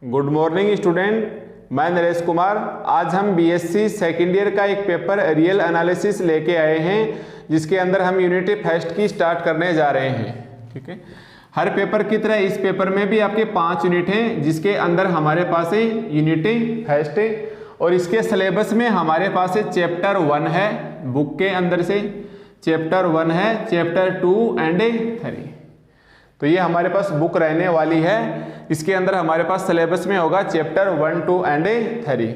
Good morning student, मैं नरेश कुमार। आज हम बीएससी सेकेंड ईयर का एक पेपर रियल एनालिसिस लेके आए हैं, जिसके अंदर हम यूनिट फर्स्ट की स्टार्ट करने जा रहे हैं। ठीक है, हर पेपर की तरह इस पेपर में भी आपके 5 यूनिट हैं, जिसके अंदर हमारे पास है यूनिट फर्स्ट है और इसके सिलेबस में हमारे पास है चैप्टर 1 है बुक के अंदर से, चैप्टर 1 है, चैप्टर 2 एंड 3। तो ये हमारे पास बुक रहने वाली है। इसके अंदर हमारे पास सिलेबस में होगा चैप्टर 1, 2 एंड 3।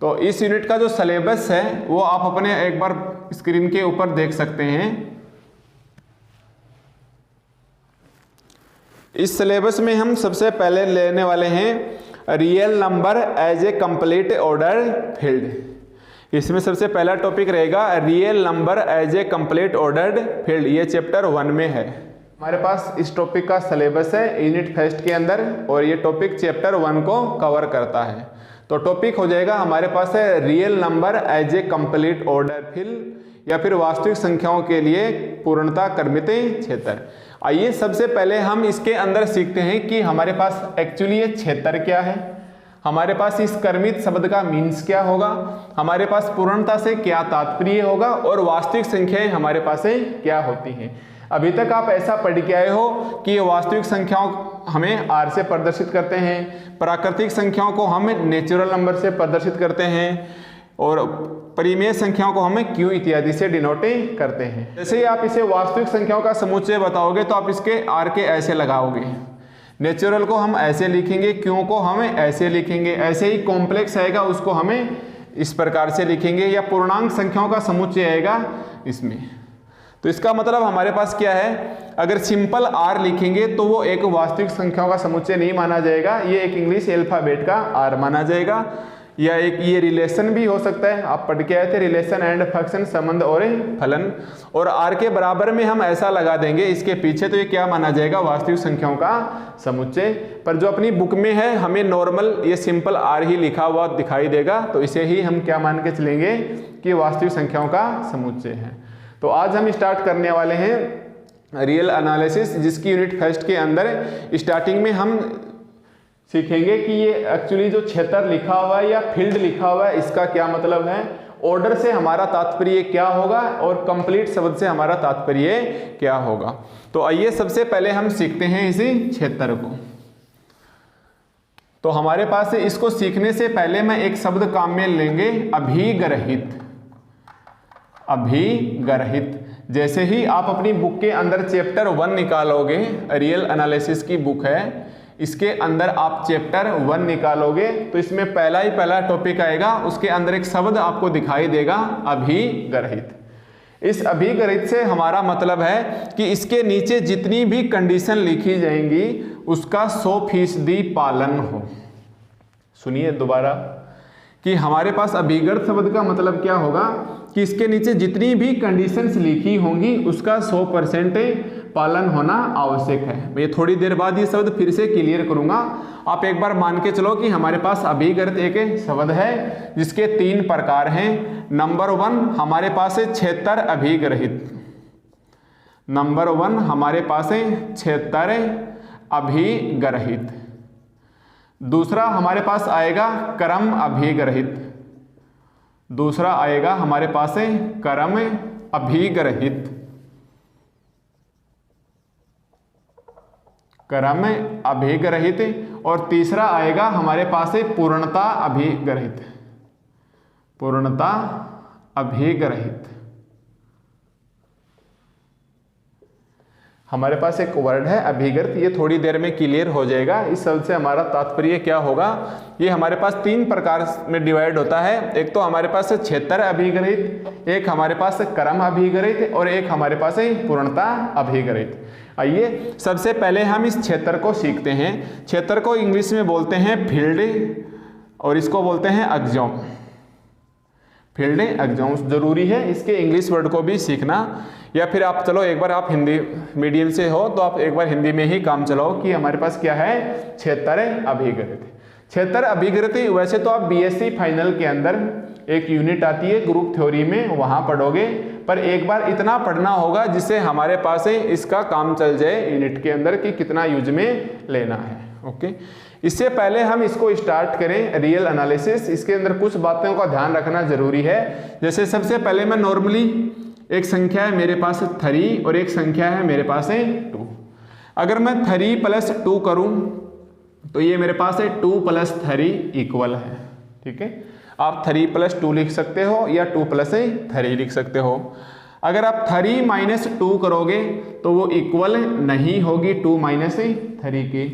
तो इस यूनिट का जो सिलेबस है वो आप अपने एक बार स्क्रीन के ऊपर देख सकते हैं। इस सिलेबस में हम सबसे पहले लेने वाले हैं real number as a complete order field. इसमें सबसे पहला टॉपिक रहेगा real number as a complete ordered field. ये चैप्टर 1 में है। हमारे पास इस टॉपिक का सिलेबस है यूनिट फर्स्ट के अंदर और ये टॉपिक चैप्टर 1 को कवर करता है। तो टॉपिक हो जाएगा हमारे पास है real number as a complete order field, या फिर वास्तविक संख्याओं के लिए पूर्णता क्रमित क्षेत्र। आइए सबसे पहले हम इसके अंदर सीखते हैं कि हमारे पास एक्चुअली ये क्षेत्र क्या है, हमारे पास इस क्रमित शब्द का मीन्स क्या होगा, हमारे पास पूर्णता से क्या तात्पर्य होगा और वास्तविक संख्याएं हमारे पास क्या होती हैं। अभी तक आप ऐसा पढ़ के आए हो कि वास्तविक संख्याओं हमें आर से प्रदर्शित करते हैं, प्राकृतिक संख्याओं को हम नेचुरल नंबर से प्रदर्शित करते हैं और परिमेय संख्याओं को हमें क्यू इत्यादि से डिनोट करते हैं। जैसे ही आप इसे वास्तविक संख्याओं का समुच्चय बताओगे तो आप इसके आर के ऐसे लगाओगे, नेचुरल को हम ऐसे लिखेंगे, क्यू को हम ऐसे लिखेंगे, ऐसे ही कॉम्प्लेक्स आएगा उसको हमें इस प्रकार से लिखेंगे, या पूर्णांक संख्याओं का समुच्चय आएगा इसमें। तो इसका मतलब हमारे पास क्या है, अगर सिंपल आर लिखेंगे तो वो एक वास्तविक संख्याओं का समुच्चय नहीं माना जाएगा, ये एक इंग्लिश अल्फाबेट का आर माना जाएगा। या एक ये रिलेशन भी हो सकता है, आप पढ़ के आए थे रिलेशन एंड फंक्शन, संबंध और फलन, और आर के बराबर में हम ऐसा लगा देंगे इसके पीछे, तो ये क्या माना जाएगा, वास्तविक संख्याओं का समुच्चय। पर जो अपनी बुक में है हमें नॉर्मल ये सिंपल आर ही लिखा हुआ दिखाई देगा, तो इसे ही हम क्या मान के चलेंगे कि वास्तविक संख्याओं का समुच्चय है। तो आज हम स्टार्ट करने वाले हैं रियल एनालिसिस, जिसकी यूनिट फर्स्ट के अंदर स्टार्टिंग में हम सीखेंगे कि ये एक्चुअली जो क्षेत्र लिखा हुआ है या फील्ड लिखा हुआ है इसका क्या मतलब है, ऑर्डर से हमारा तात्पर्य क्या होगा और कंप्लीट शब्द से हमारा तात्पर्य क्या होगा। तो आइए सबसे पहले हम सीखते हैं इसी क्षेत्र को। तो हमारे पास इसको सीखने से पहले मैं एक शब्द काम में लेंगे, अभिग्रहित। अभिग्रहित, जैसे ही आप अपनी बुक के अंदर चैप्टर 1 निकालोगे, रियल एनालिसिस की बुक है, इसके अंदर आप चैप्टर 1 निकालोगे तो इसमें पहला टॉपिक आएगा, उसके अंदर एक शब्द आपको दिखाई देगा, अभिग्रहित। इस अभिग्रहित से हमारा मतलब है कि इसके नीचे जितनी भी कंडीशन लिखी जाएंगी उसका 100% पालन हो। सुनिए दोबारा कि हमारे पास अभिग्रहित शब्द का मतलब क्या होगा कि इसके नीचे जितनी भी कंडीशंस लिखी होंगी उसका 100% पालन होना आवश्यक है। मैं थोड़ी देर बाद ये शब्द फिर से क्लियर करूंगा। आप एक बार मान के चलो कि हमारे पास अभिग्रहित एक शब्द है जिसके 3 प्रकार हैं। नंबर 1 हमारे पास है क्षेत्र अभिग्रहित। नंबर 1 हमारे पास है क्षेत्र अभिग्रहित। दूसरा हमारे पास आएगा क्रम अभिग्रहित। दूसरा आएगा हमारे पास है क्रम अभिग्रहित। क्रम अभिग्रहित। और तीसरा आएगा हमारे पास है पूर्णता अभिग्रहित। पूर्णता अभिग्रहित। हमारे पास एक वर्ड है अभिग्रहित, ये थोड़ी देर में क्लियर हो जाएगा। इस शब्द से हमारा तात्पर्य क्या होगा, ये हमारे पास 3 प्रकार में डिवाइड होता है। एक तो हमारे पास क्षेत्र अभिग्रहित, एक हमारे पास क्रम अभिग्रहित और एक हमारे पास है पूर्णता अभिग्रहित। आइए सबसे पहले हम इस क्षेत्र को सीखते हैं। क्षेत्र को इंग्लिश में बोलते हैं फील्ड और इसको बोलते हैं एक्सोम। फील्ड एक्सोम जरूरी है, इसके इंग्लिश वर्ड को भी सीखना, या फिर आप चलो एक बार आप हिंदी मीडियम से हो तो आप एक बार हिंदी में ही काम चलाओ कि हमारे पास क्या है, क्षेत्र अभिग्रहित। क्षेत्र अभिग्रहित वैसे तो आप बीएससी फाइनल के अंदर एक यूनिट आती है ग्रुप थ्योरी में, वहां पढ़ोगे, पर एक बार इतना पढ़ना होगा जिससे हमारे पास इसका काम चल जाए यूनिट के अंदर कि कितना यूज में लेना है। ओके, इससे पहले हम इसको स्टार्ट करें रियल एनालिसिस, इसके अंदर कुछ बातों का ध्यान रखना जरूरी है। जैसे सबसे पहले मैं नॉर्मली एक संख्या है मेरे पास 3 और एक संख्या है मेरे पास है 2। अगर मैं 3 + 2 करूं तो ये मेरे पास है 2 + 3 इक्वल है। ठीक है, आप 3 + 2 लिख सकते हो या 2 + 3 लिख सकते हो। अगर आप 3 - 2 करोगे तो वो इक्वल नहीं होगी 2 - 3 के,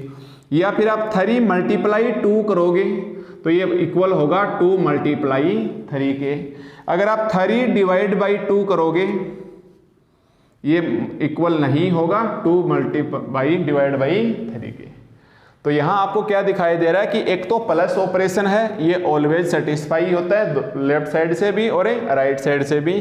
या फिर आप 3 × 2 करोगे तो ये इक्वल होगा 2 × 3 के। अगर आप 3 / 2 करोगे ये इक्वल नहीं होगा 2 × 3 के। तो यहां आपको क्या दिखाई दे रहा है कि एक तो प्लस ऑपरेशन है, ये ऑलवेज सेटिस्फाई होता है लेफ्ट साइड से भी और राइट साइड से भी।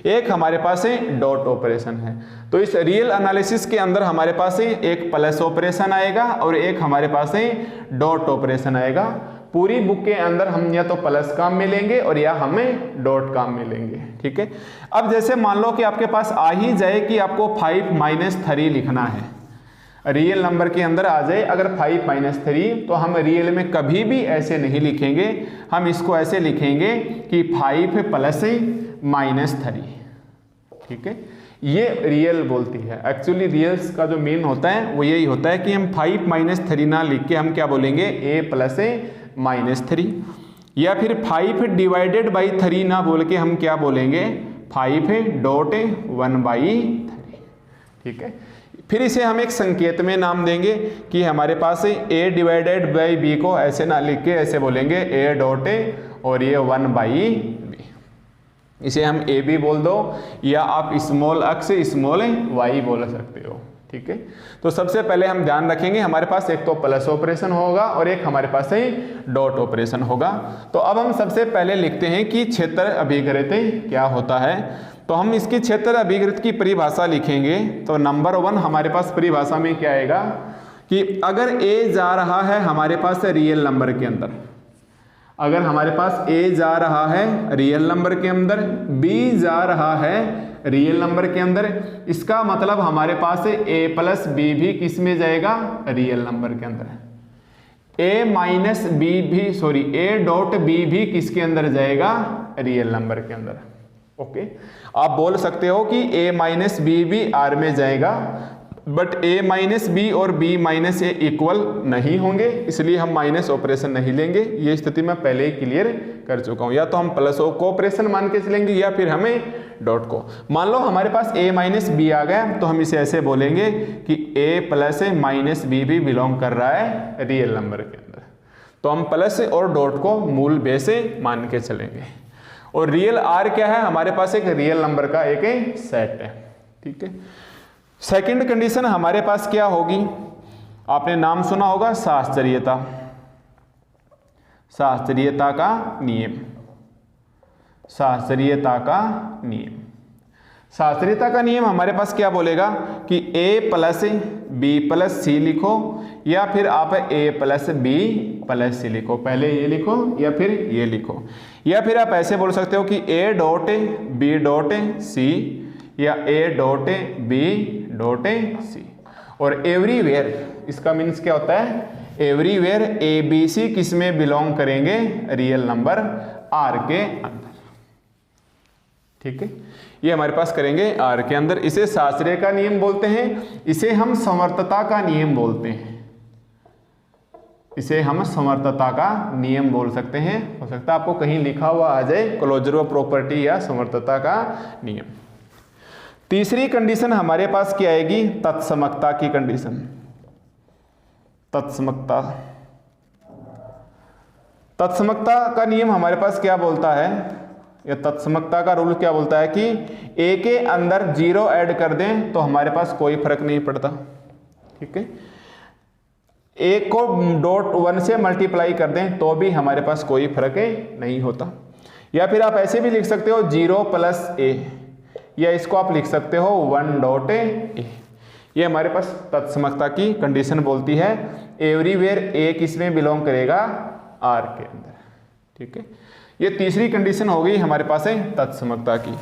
एक हमारे पास है डॉट ऑपरेशन है। तो इस रियल एनालिसिस के अंदर हमारे पास है एक प्लस ऑपरेशन आएगा और एक हमारे पास है डॉट ऑपरेशन आएगा। पूरी बुक के अंदर हम या तो प्लस काम मिलेंगे और या हमें डॉट काम मिलेंगे। ठीक है, अब जैसे मान लो कि आपके पास आ ही जाए कि आपको 5 - 3 लिखना है, रियल नंबर के अंदर आ जाए अगर 5 - 3, तो हम रियल में कभी भी ऐसे नहीं लिखेंगे, हम इसको ऐसे लिखेंगे कि 5 + -3। ठीक है, ये रियल बोलती है। एक्चुअली रियल्स का जो मीन होता है वो यही होता है कि हम 5 - 3 ना लिख के हम क्या बोलेंगे a + -3, या फिर 5 / 3 ना बोल के हम क्या बोलेंगे 5.1/3। ठीक है, फिर इसे हम एक संकेत में नाम देंगे कि हमारे पास a/b को ऐसे ना लिख के ऐसे बोलेंगे a. और ये 1/b, इसे हम a भी बोल दो या आप स्मॉल x स्मॉल y बोल सकते हो। ठीक है, तो सबसे पहले हम ध्यान रखेंगे हमारे पास एक तो प्लस ऑपरेशन होगा और एक हमारे पास है डॉट ऑपरेशन होगा। तो अब हम सबसे पहले लिखते हैं कि क्षेत्र अभिघृत क्या होता है। तो हम इसकी क्षेत्र अभिघृत की परिभाषा लिखेंगे। तो नंबर 1 हमारे पास परिभाषा में क्या आएगा कि अगर a जा रहा है हमारे पास रियल नंबर के अंदर, अगर हमारे पास a जा रहा है रियल नंबर के अंदर, b जा रहा है रियल नंबर के अंदर, इसका मतलब हमारे पास a + b भी किस में जाएगा रियल नंबर के अंदर, a.b भी किसके अंदर जाएगा रियल नंबर के अंदर। ओके, आप बोल सकते हो कि a - b भी r में जाएगा, बट a - b और b - a इक्वल नहीं होंगे, इसलिए हम माइनस ऑपरेशन नहीं लेंगे। ये स्थिति मैं पहले ही क्लियर कर चुका हूं। या तो हम प्लस को ऑपरेशन मान के चलेंगे या फिर हमें डॉट को। मान लो हमारे पास a - b आ गया तो हम इसे ऐसे बोलेंगे कि a + b भी बिलोंग कर रहा है रियल नंबर के अंदर। तो हम प्लस और डॉट को मूल बेस मान के चलेंगे। और रियल r क्या है, हमारे पास एक रियल नंबर का एक सेट है। ठीक है, सेकंड कंडीशन हमारे पास क्या होगी, आपने नाम सुना होगा शास्त्रीयता, शास्त्रीयता का नियम, शास्त्रीयता का नियम। शास्त्रीयता का नियम हमारे पास क्या बोलेगा कि a + b + c लिखो या फिर आप a + b + c लिखो। पहले ये लिखो या फिर ये लिखो, या फिर आप ऐसे बोल सकते हो कि a.b.c या a.b.c। और एवरीवेयर, इसका मीन्स क्या होता है, एवरीवेयर abc किस में बिलोंग करेंगे रियल नंबर r के अंदर। ठीक है, ये हमारे पास करेंगे r के अंदर। इसे शास्त्रीय का नियम बोलते हैं, इसे हम समर्थता का नियम बोलते हैं, इसे हम समर्थता का नियम बोल सकते हैं। हो सकता है आपको कहीं लिखा हुआ आ जाए क्लोजर ऑफ प्रॉपर्टी या समर्थता का नियम। तीसरी कंडीशन हमारे पास क्या आएगी, तत्समकता की कंडीशन। तत्समकता, तत्समकता का नियम हमारे पास क्या बोलता है, या तत्समकता का रूल क्या बोलता है कि a के अंदर 0 ऐड कर दें तो हमारे पास कोई फर्क नहीं पड़ता। ठीक है, a को .1 से मल्टीप्लाई कर दें तो भी हमारे पास कोई फर्क नहीं होता। या फिर आप ऐसे भी लिख सकते हो 0 + a, या इसको आप लिख सकते हो 1.a। ये हमारे पास तत्समकता की कंडीशन बोलती है एवरीवेयर a किस में बिलोंग करेगा r के अंदर। ठीक है, ये तीसरी कंडीशन हो गई हमारे पास है तत्समकता की।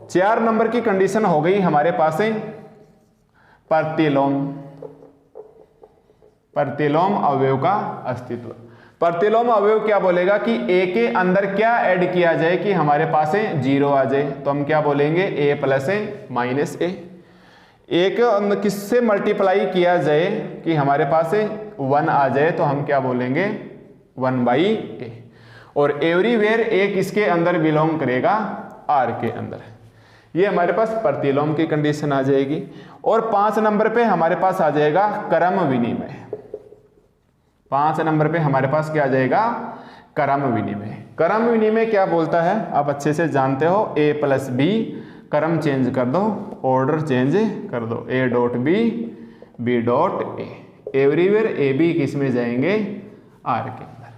4 नंबर की कंडीशन हो गई हमारे पास है प्रतिलोम। प्रतिलोम अवयव का अस्तित्व। प्रतिलोम अवयव क्या बोलेगा कि ए के अंदर क्या ऐड किया जाए कि हमारे पास 0 आ जाए, तो हम क्या बोलेंगे a प्लस ए माइनस ए। ए के अंदर किससे मल्टीप्लाई किया जाए कि हमारे पास 1 आ जाए, तो हम क्या बोलेंगे 1/a। और एवरीवेयर ए किसके अंदर बिलोंग करेगा, आर के अंदर। ये हमारे पास प्रतिलोम की कंडीशन आ जाएगी। और 5 नंबर पे हमारे पास आ जाएगा क्रम विनिमय। 5 नंबर पे हमारे पास क्या आ जाएगा, क्रम विनिमय। क्रम विनिमय क्या बोलता है आप अच्छे से जानते हो, a प्लस बी, क्रम चेंज कर दो, ऑर्डर चेंज कर दो, a dot B, B dot A. Everywhere A B किस में जाएंगे, आर के अंदर।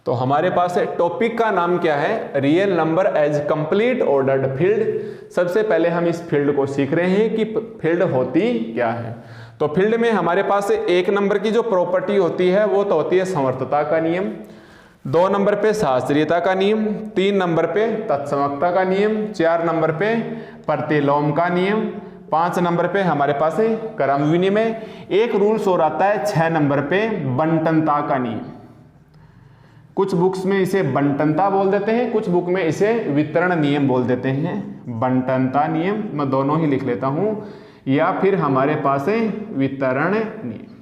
तो हमारे पास टॉपिक का नाम क्या है, real number as complete ordered field. सबसे पहले हम इस फील्ड को सीख रहे हैं कि फील्ड होती क्या है। तो फील्ड में हमारे पास 1 नंबर की जो प्रॉपर्टी होती है वो तो होती है समर्थता का नियम, 2 नंबर पे शास्त्रीयता का नियम, 3 नंबर पे तत्समकता का नियम, 4 नंबर पे प्रतिलोम का नियम, 5 नंबर पे हमारे पास है क्रम विनिमय। एक रूल्स और आता है 6 नंबर पे बंटनता का नियम। कुछ बुक्स में इसे बंटनता बोल देते हैं, कुछ बुक में इसे वितरण नियम बोल देते हैं। बंटनता नियम मैं दोनों ही लिख लेता हूं, या फिर हमारे पास है वितरण नियम,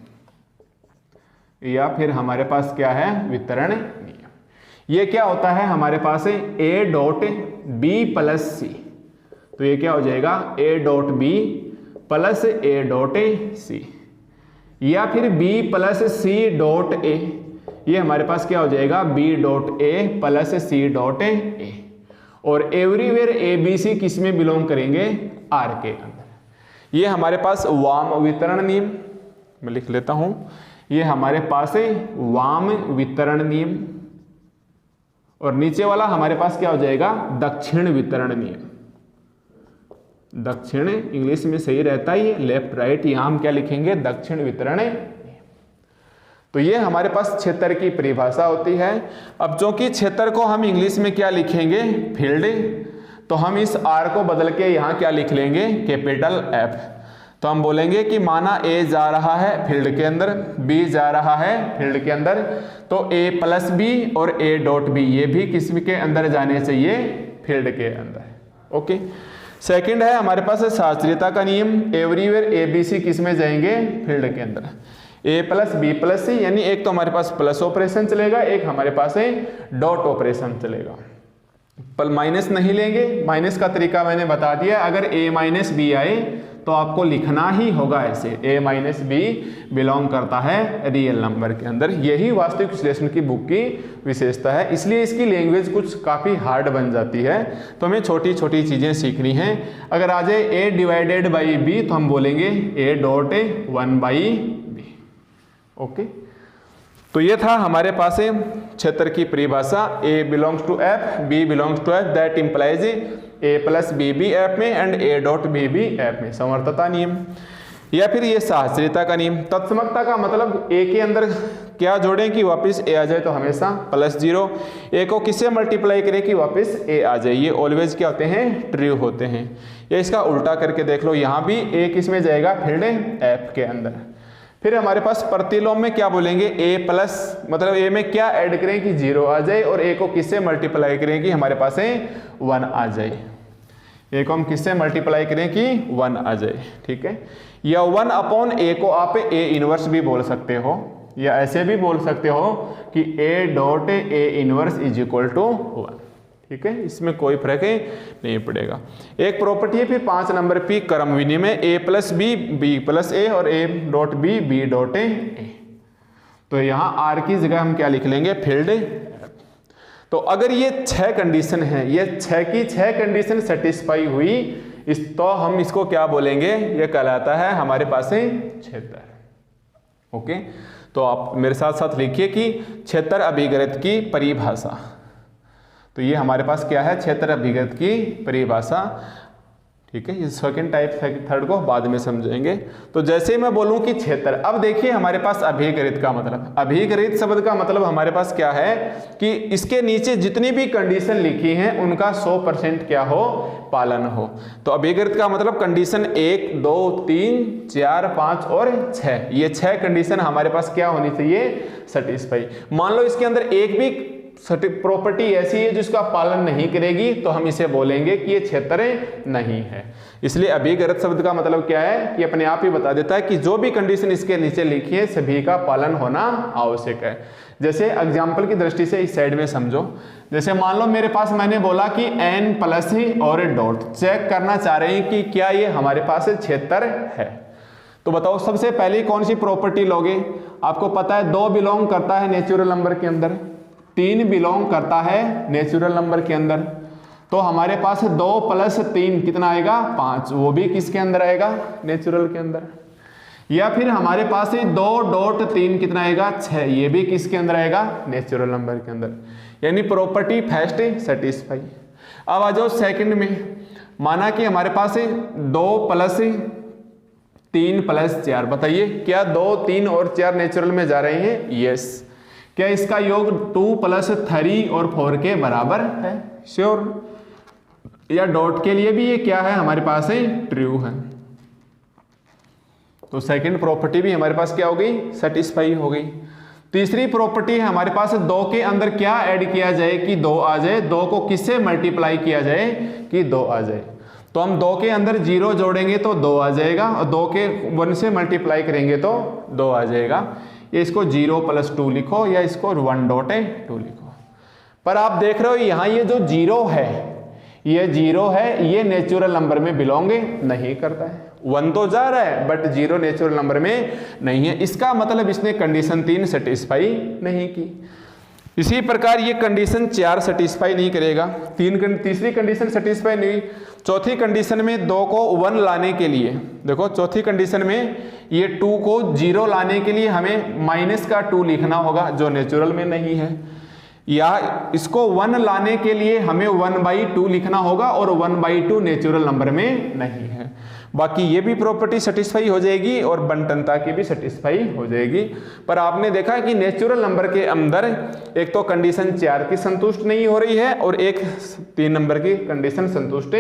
या फिर हमारे पास क्या है वितरण नियम। ये क्या होता है हमारे पास है a dot B plus C, तो ये क्या हो जाएगा a dot B plus a dot C, या फिर b plus C dot a, ये हमारे पास क्या हो जाएगा b dot a plus C dot a। और एवरीवेयर ए बी सी किस में बिलोंग करेंगे, आर के अंदर। ये हमारे पास वाम वितरण नियम, मैं लिख लेता हूं, ये हमारे पास है वाम वितरण नियम। और नीचे वाला हमारे पास क्या हो जाएगा, दक्षिण वितरण नियम। दक्षिण इंग्लिश में सही रहता है, लेफ्ट राइट, यहां हम क्या लिखेंगे दक्षिण वितरण नियम। तो ये हमारे पास क्षेत्र की परिभाषा होती है। अब जो कि क्षेत्र को हम इंग्लिश में क्या लिखेंगे, फील्ड, तो हम इस आर को बदल के यहाँ क्या लिख लेंगे, कैपिटल एफ। तो हम बोलेंगे कि माना ए जा रहा है फील्ड के अंदर, बी जा रहा है फील्ड के अंदर, तो ए प्लस बी और ए डॉट बी ये भी किस के अंदर जाने चाहिए, फील्ड के अंदर। ओके। सेकंड है हमारे पास शास्त्रीयता का नियम, एवरीवेयर ए बी सी किस में जाएंगे, फील्ड के अंदर। ए प्लस बी प्लस सी, यानी एक तो हमारे पास प्लस ऑपरेशन चलेगा, एक हमारे पास है डॉट ऑपरेशन चलेगा। पर माइनस नहीं लेंगे, माइनस का तरीका मैंने बता दिया। अगर a माइनस बी आए तो आपको लिखना ही होगा ऐसे, a माइनस बी बिलोंग करता है रियल नंबर के अंदर। यही वास्तविक विश्लेषण की बुक की विशेषता है, इसलिए इसकी लैंग्वेज कुछ काफ़ी हार्ड बन जाती है। तो हमें छोटी छोटी चीज़ें सीखनी हैं। अगर आ जाए a डिवाइडेड बाई बी तो हम बोलेंगे a डॉट 1/b। ओके। तो ये था हमारे पास क्षेत्र की परिभाषा, a belongs to f, b belongs to f, that implies a plus B भी f में एंड a डॉट b भी f में, समर्थता नियम। या फिर ये शास्त्रीयता का नियम। तत्समकता का मतलब a के अंदर क्या जोड़ें कि वापस a आ जाए, तो हमेशा +0। a को किससे मल्टीप्लाई करें कि वापस a आ जाए, ये ऑलवेज क्या होते हैं, ट्रू होते हैं। या इसका उल्टा करके देख लो, यहाँ भी a किस में जाएगा, फील्ड f के अंदर। फिर हमारे पास प्रतिलोम में क्या बोलेंगे, a प्लस, मतलब a में क्या ऐड करें कि 0 आ जाए, और a को किससे मल्टीप्लाई करें कि हमारे पास 1 आ जाए। a को हम किससे मल्टीप्लाई करें कि 1 आ जाए, ठीक है। या 1/a को आप a इनवर्स भी बोल सकते हो, या ऐसे भी बोल सकते हो कि a dot a inverse is equal to 1, ठीक है। इसमें कोई फर्क नहीं पड़ेगा। एक प्रॉपर्टी है फिर 5 नंबर पे क्रम विनिमय, a plus b, b plus a, और a dot B, B dot a. तो यहाँ r की जगह हम क्या लिख लेंगे, फील्ड। तो अगर ये 6 कंडीशन है, ये 6 की 6 कंडीशन सेटिस्फाई हुई, तो हम इसको क्या बोलेंगे, ये कहलाता है हमारे पास क्षेत्र। ओके। तो आप मेरे साथ साथ लिखिए कि क्षेत्र अभिगत की परिभाषा। तो ये हमारे पास क्या है, क्षेत्र अभिगत की परिभाषा, ठीक है, ये सेकंड टाइप, थर्ड को बाद में समझेंगे। तो जैसे मैं बोलूं कि क्षेत्र, अब देखिए हमारे पास अभिगरित का मतलब, अभिगरित शब्द का मतलब हमारे पास क्या है कि इसके नीचे जितनी भी कंडीशन लिखी हैं उनका 100% क्या हो, पालन हो। तो अभिगरित का मतलब कंडीशन 1, 2, 3, 4, 5 और 6, ये 6 कंडीशन हमारे पास क्या होनी चाहिए, सेटिस्फाई। मान लो इसके अंदर एक भी प्रॉपर्टी ऐसी है जिसका पालन नहीं करेगी तो हम इसे बोलेंगे कि ये क्षेत्र नहीं है। इसलिए अभिगरित शब्द का मतलब क्या है कि अपने आप ही बता देता है कि जो भी कंडीशन इसके नीचे लिखी है सभी का पालन होना आवश्यक है। जैसे एग्जाम्पल की दृष्टि से इस साइड में समझो, जैसे मान लो मेरे पास मैंने बोला कि n प्लस और डॉट, चेक करना चाह रहे हैं कि क्या ये हमारे पास क्षेत्र है। तो बताओ सबसे पहले कौन सी प्रॉपर्टी लोगे, आपको पता है 2 बिलोंग करता है नेचुरल नंबर के अंदर, 3 बिलोंग करता है नेचुरल नंबर के अंदर, तो हमारे पास 2 + 3 कितना आएगा, 5, वो भी किसके अंदर आएगा, नेचुरल के अंदर। या फिर हमारे पास 2.3 कितना आएगा, 6, ये भी किसके अंदर आएगा, नेचुरल नंबर के अंदर। यानी प्रॉपर्टी फर्स्ट सेटिस्फाई। अब आ जाओ सेकंड में, माना कि हमारे पास 2 + 3 + 4, बताइए क्या 2, 3 और 4 नेचुरल में जा रहे हैं, यस। क्या इसका योग 2 + 3 और 4 के बराबर है, श्योर। या डॉट के लिए भी ये क्या है हमारे पास है, ट्रू है। तो सेकंड प्रॉपर्टी भी हमारे पास क्या हो गई, सेटिस्फाई हो गई। तीसरी प्रॉपर्टी है हमारे पास 2 के अंदर क्या ऐड किया जाए कि 2 आ जाए, 2 को किससे मल्टीप्लाई किया जाए कि 2 आ जाए। तो हम 2 के अंदर 0 जोड़ेंगे तो 2 आ जाएगा, और 2 के 1 से मल्टीप्लाई करेंगे तो 2 आ जाएगा। ये इसको 0 + 2 लिखो या इसको 1.2 लिखो। पर आप देख रहे हो यहाँ ये जो 0 है, ये 0 है, ये नेचुरल नंबर में बिलोंग नहीं करता है। 1 तो जा रहा है बट 0 नेचुरल नंबर में नहीं है, इसका मतलब इसने कंडीशन 3 सेटिस्फाई नहीं की। इसी प्रकार ये कंडीशन 4 सेटिस्फाई नहीं करेगा, तीसरी कंडीशन सेटिस्फाई नहीं। चौथी कंडीशन में 2 को 1 लाने के लिए, देखो चौथी कंडीशन में ये 2 को 0 लाने के लिए हमें -2 लिखना होगा जो नेचुरल में नहीं है, या इसको 1 लाने के लिए हमें 1/2 लिखना होगा और 1/2 नेचुरल नंबर में नहीं है। बाकी ये भी प्रॉपर्टी सेटिस्फाई हो जाएगी और बंटनता की भी सेटिस्फाई हो जाएगी। पर आपने देखा कि नेचुरल नंबर के अंदर एक तो कंडीशन 4 की संतुष्ट नहीं हो रही है और एक 3 नंबर की कंडीशन संतुष्ट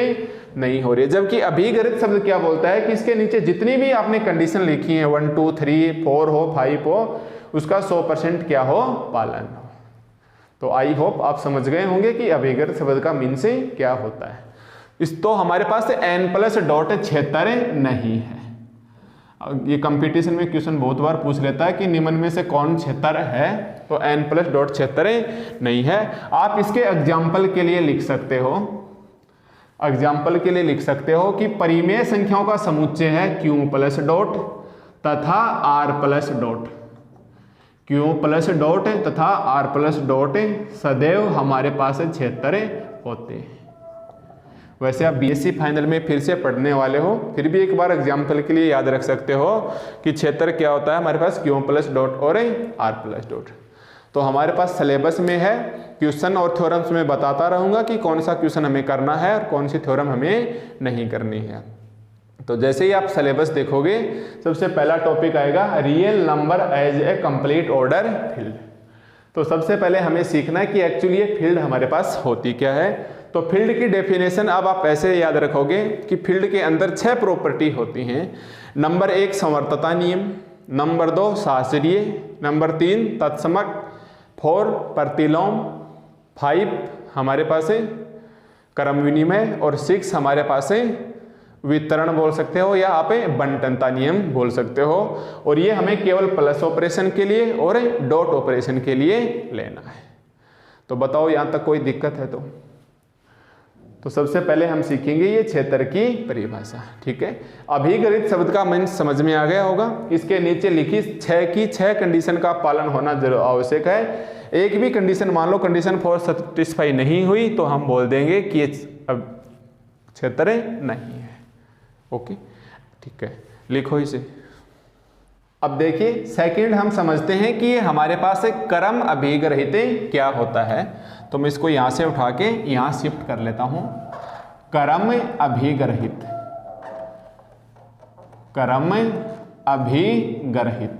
नहीं हो रही है। जबकि अभिगरित शब्द क्या बोलता है कि इसके नीचे जितनी भी आपने कंडीशन लिखी है 1, 2, 3, 4 हो, 5 हो, उसका 100% क्या हो, पालन हो। तो आई होप आप समझ गए होंगे कि अभिगरित शब्द का मीन से क्या होता है। इस तो हमारे पास n + डॉट क्षेत्र नहीं है। ये कंपटीशन में क्वेश्चन बहुत बार पूछ लेता है कि निम्न में से कौन क्षेत्र है, तो n + डॉट क्षेत्र नहीं है। आप इसके एग्जाम्पल के लिए लिख सकते हो, एग्जाम्पल के लिए लिख सकते हो कि परिमेय संख्याओं का समुच्चय है q + डॉट तथा r + डॉट, q + डॉट तथा r + डॉट सदैव हमारे पास क्षेत्र होते हैं। वैसे आप बीएससी फाइनल में फिर से पढ़ने वाले हो, फिर भी एक बार एग्जाम्पल के लिए याद रख सकते हो कि क्षेत्र क्या होता है हमारे पास, q + डॉट और r + डॉट। तो हमारे पास सिलेबस में है क्वेश्चन और थ्योरम्स में बताता रहूंगा कि कौन सा क्वेश्चन हमें करना है और कौन सी थ्योरम हमें नहीं करनी है। तो जैसे ही आप सिलेबस देखोगे सबसे पहला टॉपिक आएगा real number as a complete order field. तो सबसे पहले हमें सीखना है कि एक्चुअली ये फील्ड हमारे पास होती क्या है। तो फील्ड की डेफिनेशन अब आप ऐसे याद रखोगे कि फील्ड के अंदर 6 प्रॉपर्टी होती हैं। नंबर 1 समवर्तता नियम, नंबर 2 शास्त्रीय, नंबर 3 तत्समक, 4 प्रतिलोम, 5 हमारे पास है क्रम विनिमय और 6 हमारे पास है वितरण बोल सकते हो या आप बंटनता नियम बोल सकते हो। और ये हमें केवल प्लस ऑपरेशन के लिए और डॉट ऑपरेशन के लिए लेना है। तो बताओ यहाँ तक कोई दिक्कत है? तो सबसे पहले हम सीखेंगे ये क्षेत्र की परिभाषा, ठीक है। अभिगरित शब्द का मीन समझ में आ गया होगा। इसके नीचे लिखी 6 कंडीशन का पालन होना जरूर आवश्यक है। एक भी कंडीशन मान लो कंडीशन 4 सेटिस्फाई नहीं हुई तो हम बोल देंगे कि ये क्षेत्र नहीं है। ओके, ठीक है, लिखो इसे। अब देखिए सेकंड हम समझते हैं कि ये हमारे पास एक क्रम अभिगरित क्या होता है। तो मैं इसको यहाँ से उठा के यहाँ शिफ्ट कर लेता हूँ। क्रम अभिगरित क्रम अभिग्रहित।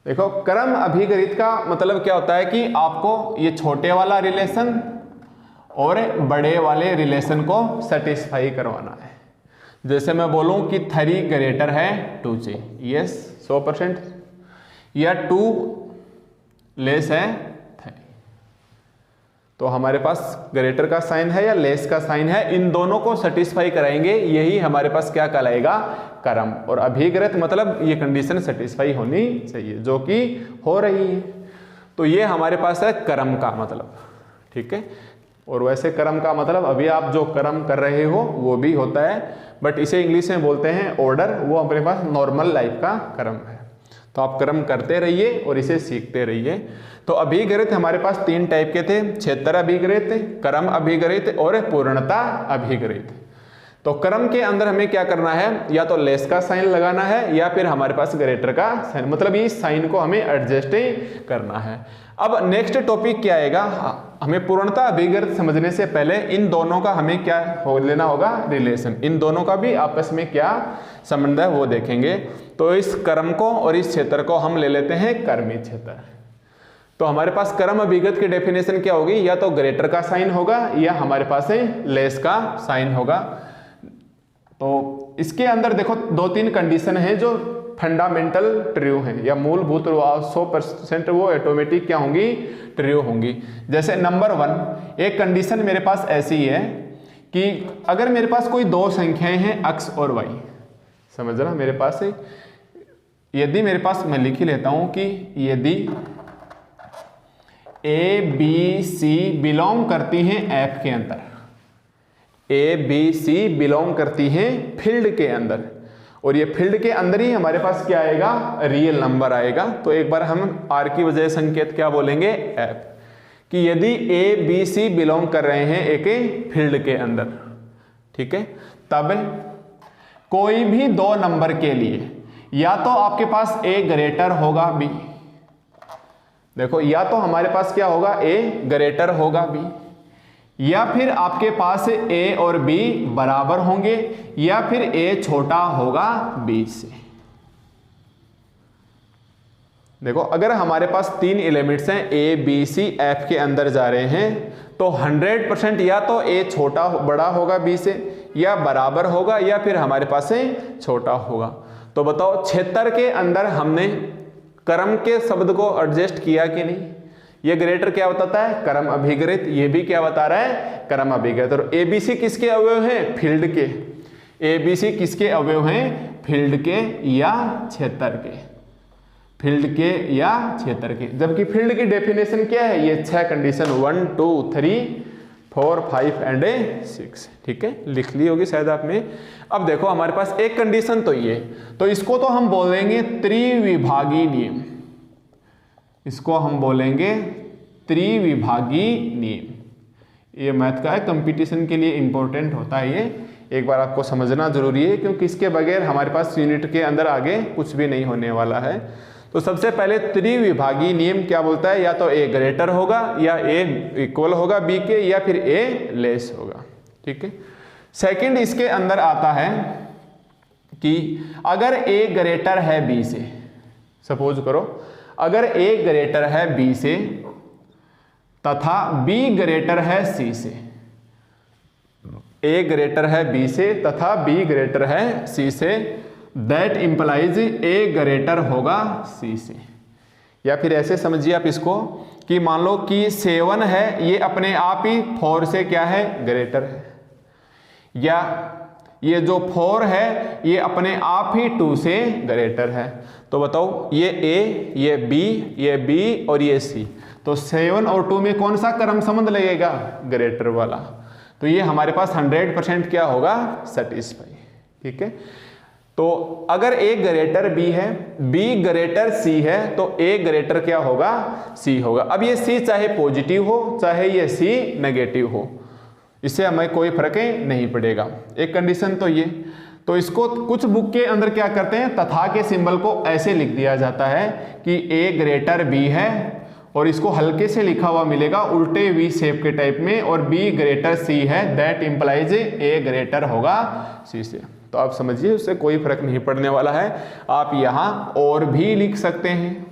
देखो क्रम अभिग्रहित का मतलब क्या होता है कि आपको ये छोटे वाला रिलेशन और बड़े वाले रिलेशन को सेटिस्फाई करवाना है। जैसे मैं बोलूं कि 3 ग्रेटर है 2 से, यस 100%, या 2 लेस है 3, तो हमारे पास ग्रेटर का साइन है या लेस का साइन है, इन दोनों को सेटिस्फाई कराएंगे, यही हमारे पास क्या कहलाएगा, क्रम। और अभिग्रहित मतलब ये कंडीशन सेटिस्फाई होनी चाहिए जो कि हो रही है। तो ये हमारे पास है क्रम का मतलब, ठीक है। और वैसे क्रम का मतलब अभी आप जो क्रम कर रहे हो वो भी होता है, बट इसे इंग्लिश में बोलते हैं ऑर्डर, वो अपने पास नॉर्मल लाइफ का क्रम है। तो आप क्रम करते रहिए और इसे सीखते रहिए। तो अभिग्रहित हमारे पास 3 टाइप के थे, क्षेत्र अभिग्रहित, क्रम अभिग्रहित और पूर्णता अभिग्रहित। तो क्रम के अंदर हमें क्या करना है, या तो लेस का साइन लगाना है या फिर हमारे पास ग्रेटर का साइन, मतलब इस साइन को हमें एडजस्ट करना है। अब नेक्स्ट टॉपिक क्या आएगा, हमें पूर्णता अभिग्रहित समझने से पहले इन दोनों का हमें क्या लेना होगा, रिलेशन, इन दोनों का भी आपस में क्या संबंध है वो देखेंगे। तो इस क्रम को और इस क्षेत्र को हम ले लेते हैं कर्मी क्षेत्र। तो हमारे पास क्रम अभिग्रहित की डेफिनेशन क्या होगी, या तो ग्रेटर का साइन होगा या हमारे पास लेस का साइन होगा। तो इसके अंदर देखो 2-3 कंडीशन है जो फंडामेंटल ट्रू है या मूलभूत 100% वो ऑटोमेटिक क्या होंगी, ट्रू होंगी। जैसे नंबर 1, एक कंडीशन मेरे पास ऐसी है कि अगर मेरे पास कोई 2 संख्याएं हैं x और y, समझ रहा, मेरे पास है, यदि मेरे पास, मैं लिख ही लेता हूं कि यदि a b c बिलोंग करती हैं f के अंदर, a b c बिलोंग करती हैं फील्ड के अंदर, और ये फील्ड के अंदर ही हमारे पास क्या आएगा, रियल नंबर आएगा। तो एक बार हम r की वजह संकेत क्या बोलेंगे, f, कि यदि a b c बिलोंग कर रहे हैं एक फील्ड के अंदर, ठीक है, तब कोई भी 2 नंबर के लिए या तो आपके पास a ग्रेटर होगा b, देखो या तो हमारे पास क्या होगा, a ग्रेटर होगा b, या फिर आपके पास a और b बराबर होंगे, या फिर a छोटा होगा b से। देखो अगर हमारे पास 3 एलिमेंट्स हैं a b c f के अंदर जा रहे हैं, तो 100% या तो a छोटा बड़ा होगा b से, या बराबर होगा, या फिर हमारे पास छोटा होगा। तो बताओ क्षेत्र के अंदर हमने क्रम के शब्द को एडजस्ट किया कि नहीं। ये ग्रेटर क्या बताता है, क्रम अभिग्रहित, ये भी क्या बता रहा है, क्रम अभिग्रहित। और ABC किसके अवयव हैं, फील्ड के। ABC किसके अवयव हैं, फील्ड के या क्षेत्र के, फील्ड के या क्षेत्र के। जबकि फील्ड की डेफिनेशन क्या है, ये 6 कंडीशन 1 2 3 4 5 एंड 6, ठीक है, लिख ली होगी शायद आप में। अब देखो हमारे पास एक कंडीशन तो ये, तो इसको तो हम बोलेंगे त्रिविभागी नियम, इसको हम बोलेंगे त्रिविभागी नियम। ये मैथ का है, कंपटीशन के लिए इंपॉर्टेंट होता है, ये एक बार आपको समझना जरूरी है, क्योंकि इसके बगैर हमारे पास यूनिट के अंदर आगे कुछ भी नहीं होने वाला है। तो सबसे पहले त्रिविभागी नियम क्या बोलता है, या तो a ग्रेटर होगा, या a इक्वल होगा b के, या फिर a लेस होगा, ठीक है। सेकंड इसके अंदर आता है कि अगर a ग्रेटर है b से, सपोज करो अगर a ग्रेटर है b से तथा b ग्रेटर है c से, a ग्रेटर है b से तथा b ग्रेटर है c से, दैट इंप्लाइज a ग्रेटर होगा c से। या फिर ऐसे समझिए आप इसको कि मान लो कि 7 है, ये अपने आप ही 4 से क्या है, ग्रेटर है, या ये जो 4 है ये अपने आप ही 2 से ग्रेटर है। तो बताओ ये a, ये b, ये b और ये c, तो 7 और 2 में कौन सा क्रम संबंध लगेगा, ग्रेटर वाला। तो ये हमारे पास 100% क्या होगा, सेटिस्फाई, ठीक है। तो अगर a ग्रेटर b है, b ग्रेटर c है, तो a ग्रेटर क्या होगा, c होगा। अब ये c चाहे पॉजिटिव हो चाहे ये c नेगेटिव हो, इससे हमें कोई फर्क नहीं पड़ेगा। एक कंडीशन तो ये, तो इसको कुछ बुक के अंदर क्या करते हैं, तथा के सिंबल को ऐसे लिख दिया जाता है कि a ग्रेटर b है, और इसको हल्के से लिखा हुआ मिलेगा उल्टे वी शेप के टाइप में, और b ग्रेटर c है, दैट इंप्लाइज a ग्रेटर होगा c से। तो आप समझिए उससे कोई फर्क नहीं पड़ने वाला है। आप यहाँ और भी लिख सकते हैं,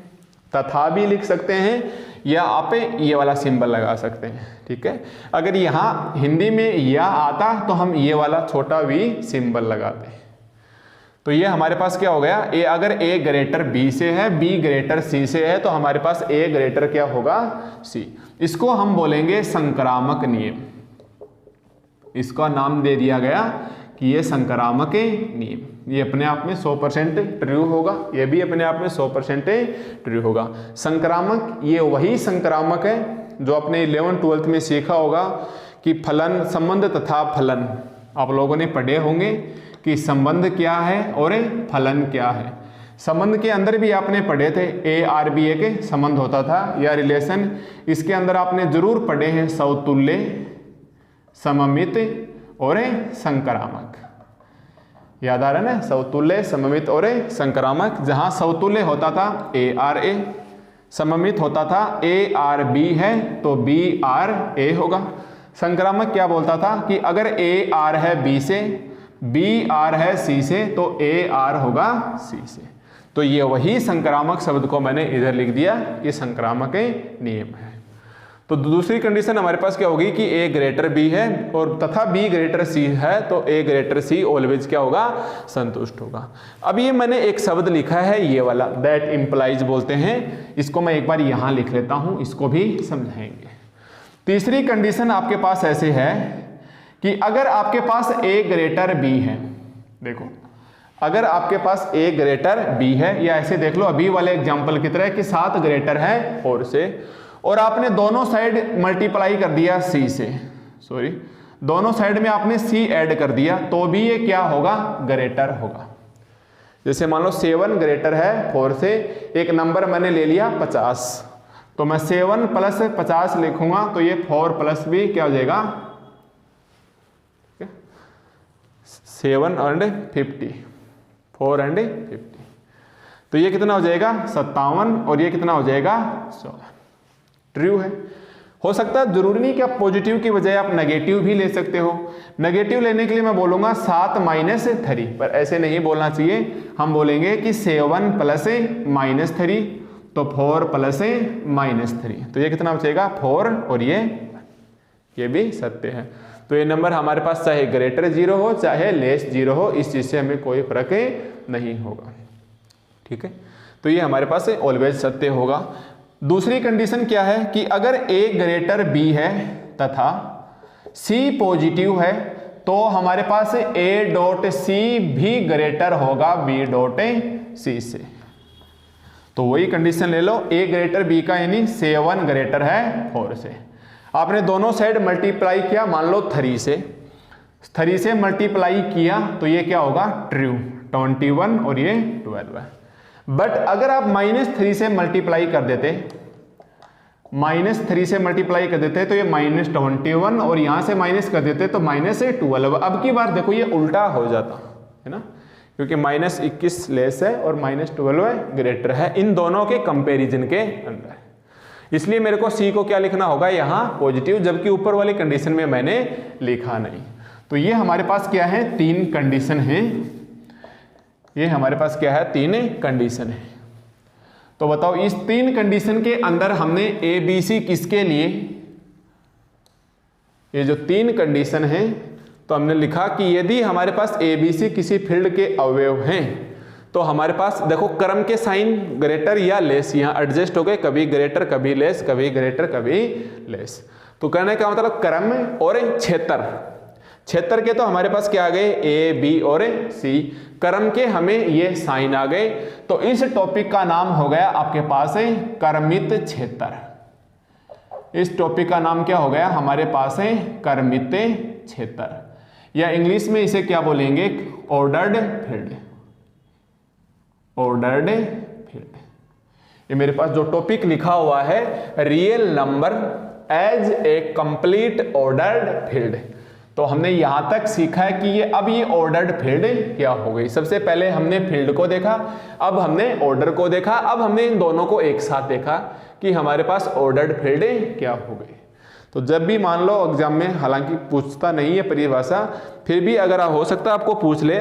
तथा भी लिख सकते हैं, या आप ये वाला सिंबल लगा सकते हैं। ठीक है, अगर यहाँ हिंदी में या आता तो हम ये वाला छोटा वी सिंबल लगाते हैं। तो ये हमारे पास क्या हो गया, ए अगर ए ग्रेटर बी से है, बी ग्रेटर सी से है, तो हमारे पास ए ग्रेटर क्या होगा, सी। इसको हम बोलेंगे संक्रामक नियम। इसका नाम दे दिया गया कि ये संक्रामक नियम। ये अपने आप में 100% ट्रू होगा, ये भी अपने आप में 100% ट्रू होगा। संक्रामक, ये वही संक्रामक है जो आपने 11th-12th में सीखा होगा कि फलन, संबंध तथा फलन आप लोगों ने पढ़े होंगे कि संबंध क्या है और फलन क्या है। संबंध के अंदर भी आपने पढ़े थे ए आर बी ए के संबंध होता था या रिलेशन। इसके अंदर आपने जरूर पढ़े हैं समतुल्य, सममित और संक्रामक। याद आ रहा है ना, समतुल्य, सममित और संक्रामक। जहां समतुल्य होता था ए आर ए, सममित होता था ए आर बी है तो बी आर ए होगा। संक्रामक क्या बोलता था कि अगर ए आर है बी से, बी आर है सी से, तो ए आर होगा सी से। तो ये वही संक्रामक शब्द को मैंने इधर लिख दिया, ये संक्रामक नियम है। तो दूसरी कंडीशन हमारे पास क्या होगी कि ए ग्रेटर बी है और तथा बी ग्रेटर सी है, तो ए ग्रेटर सी ऑलवेज क्या होगा, संतुष्ट होगा। अब ये मैंने एक शब्द लिखा है ये वाला, दैट इम्प्लाइज बोलते हैं। इसको मैं एक बार यहां लिख लेता हूं, इसको भी समझाएंगे। तीसरी कंडीशन आपके पास ऐसे है कि अगर आपके पास ए ग्रेटर बी है, देखो अगर आपके पास ए ग्रेटर बी है, या ऐसे देख लो अभी वाले एग्जांपल की तरह कि 7 ग्रेटर है और से, और आपने दोनों साइड मल्टीप्लाई कर दिया सी से, सॉरी दोनों साइड में आपने सी ऐड कर दिया, तो भी ये क्या होगा, ग्रेटर होगा। जैसे मान लो 7 ग्रेटर है 4 से, एक नंबर मैंने ले लिया 50, तो मैं 7 + 50 लिखूंगा, तो ये 4 + भी क्या हो जाएगा, 7 और 50, 4 और 50, तो ये कितना हो जाएगा 57, और ये कितना हो जाएगा 16। ट्रू है। हो सकता है जरूरी नहीं कि आप पॉजिटिव की बजाय आप नेगेटिव भी ले सकते हो। नेगेटिव लेने के लिए मैं बोलूंगा 7 - 3, पर ऐसे नहीं बोलना चाहिए। हम बोलेंगे कि 7 + -3, तो 4 + -3, तो ये कितना बचेगा 4, और ये भी सत्य है। तो ये नंबर हमारे पास चाहे ग्रेटर 0 हो चाहे लेस 0 हो, इस चीज से हमें कोई फर्क नहीं होगा। ठीक है, तो ये हमारे पास ऑलवेज सत्य होगा। दूसरी कंडीशन क्या है कि अगर ए ग्रेटर बी है तथा सी पॉजिटिव है, तो हमारे पास A.C भी ग्रेटर होगा B.C से। तो वही कंडीशन ले लो, ए ग्रेटर बी का यानी 7 ग्रेटर है 4 से। आपने दोनों साइड मल्टीप्लाई किया, मान लो 3 से मल्टीप्लाई किया, तो ये क्या होगा ट्रू, 21 और ये 12 है। बट अगर आप -3 से मल्टीप्लाई कर देते, -3 से मल्टीप्लाई कर देते तो ये -21, और यहां से माइनस कर देते तो -12। अब की बार देखो ये उल्टा हो जाता है ना, क्योंकि -21 लेस है और -12 ग्रेटर है इन दोनों के कंपैरिजन के अंदर। इसलिए मेरे को सी को क्या लिखना होगा यहाँ पॉजिटिव, जबकि ऊपर वाली कंडीशन में मैंने लिखा नहीं। तो ये हमारे पास क्या है, 3 कंडीशन है। ये हमारे पास क्या है, 3 कंडीशन है। तो बताओ इस 3 कंडीशन के अंदर हमने ए बी सी किसके लिए, ये जो 3 कंडीशन है, तो हमने लिखा कि यदि हमारे पास ए बी सी किसी फील्ड के अवयव हैं, तो हमारे पास देखो क्रम के साइन ग्रेटर या लेस यहाँ एडजस्ट हो गए, कभी ग्रेटर कभी लेस, कभी ग्रेटर कभी लेस। तो कहने का मतलब क्रम और क्षेत्र के तो हमारे पास क्या आ गए ए बी और सी, क्रम के हमें ये साइन आ गए। तो इस टॉपिक का नाम हो गया आपके पास है क्रमित क्षेत्र। इस टॉपिक का नाम क्या हो गया हमारे पास है क्रमित क्षेत्र, या इंग्लिश में इसे क्या बोलेंगे, ऑर्डर्ड फील्ड। Ordered field. ये मेरे पास जो टॉपिक लिखा हुआ है real number as a complete ordered field. तो हमने यहां तक सीखा है कि ये ऑर्डर्ड फील्ड क्या हो गई। सबसे पहले हमने फील्ड को देखा, अब हमने ऑर्डर को देखा, अब हमने इन दोनों को एक साथ देखा कि हमारे पास ऑर्डर्ड फील्ड क्या हो गई। तो जब भी मान लो एग्जाम में, हालांकि पूछता नहीं है परिभाषा, फिर भी अगर हो सकता है आपको पूछ ले